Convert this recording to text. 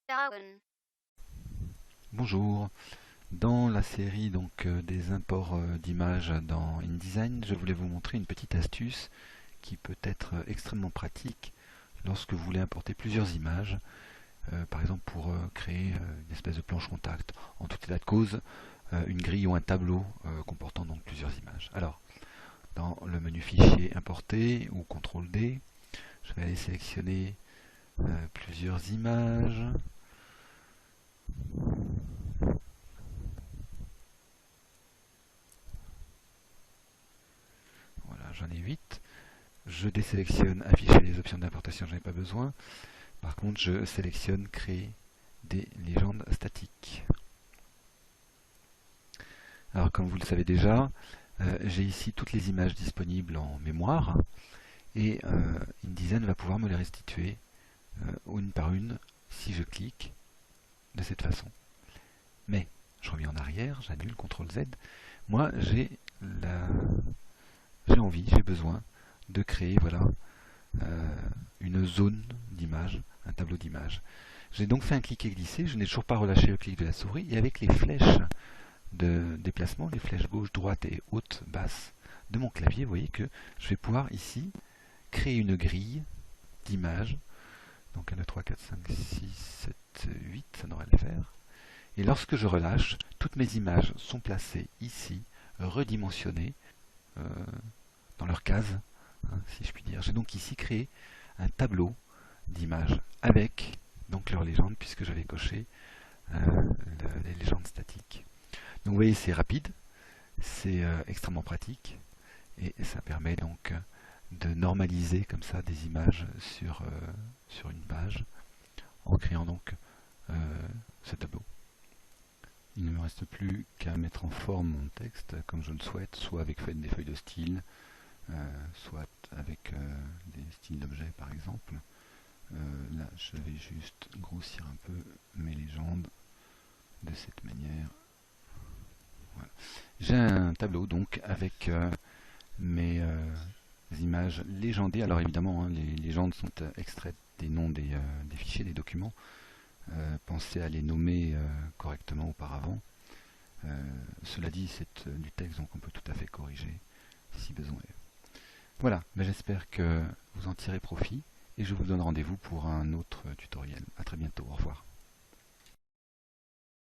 Darwin. Bonjour, dans la série des imports d'images dans InDesign, je voulais vous montrer une petite astuce qui peut être extrêmement pratique lorsque vous voulez importer plusieurs images, par exemple pour créer une espèce de planche contact, en tout état de cause, une grille ou un tableau comportant donc plusieurs images. Alors, dans le menu fichier importer ou CTRL D, je vais aller sélectionner plusieurs images. Voilà, j'en ai 8. Je désélectionne afficher les options d'importation, j'en ai pas besoin. Par contre, je sélectionne créer des légendes statiques. Alors, comme vous le savez déjà, j'ai ici toutes les images disponibles en mémoire et InDesign va pouvoir me les restituer une par une si je clique de cette façon. Mais je reviens en arrière, j'annule CTRL Z. Moi, j'ai besoin de créer une zone d'image, un tableau d'image. J'ai donc fait un clic et glissé, je n'ai toujours pas relâché le clic de la souris, et avec les flèches de déplacement, les flèches gauche, droite et haute, basse de mon clavier, vous voyez que je vais pouvoir ici créer une grille d'images. Donc 1, 2, 3, 4, 5, 6, 7, 8, ça devrait le faire. Et lorsque je relâche, toutes mes images sont placées ici, redimensionnées dans leur case, hein, si je puis dire. J'ai donc ici créé un tableau d'images avec donc leur légende, puisque j'avais coché les légendes statiques. Donc vous voyez, c'est rapide, c'est extrêmement pratique, et ça permet donc de normaliser comme ça des images sur une page, en créant donc ce tableau. Il ne me reste plus qu'à mettre en forme mon texte comme je le souhaite, soit avec des feuilles de style, soit avec des styles d'objets par exemple. Là, je vais juste grossir un peu mes légendes de cette manière. Voilà. J'ai un tableau donc avec mes images légendées. Alors évidemment, hein, les légendes sont extraites des noms des fichiers, des documents. Pensez à les nommer correctement auparavant. Cela dit, c'est du texte, donc on peut tout à fait corriger si besoin est. Voilà, ben j'espère que vous en tirez profit et je vous donne rendez-vous pour un autre tutoriel. A très bientôt, au revoir.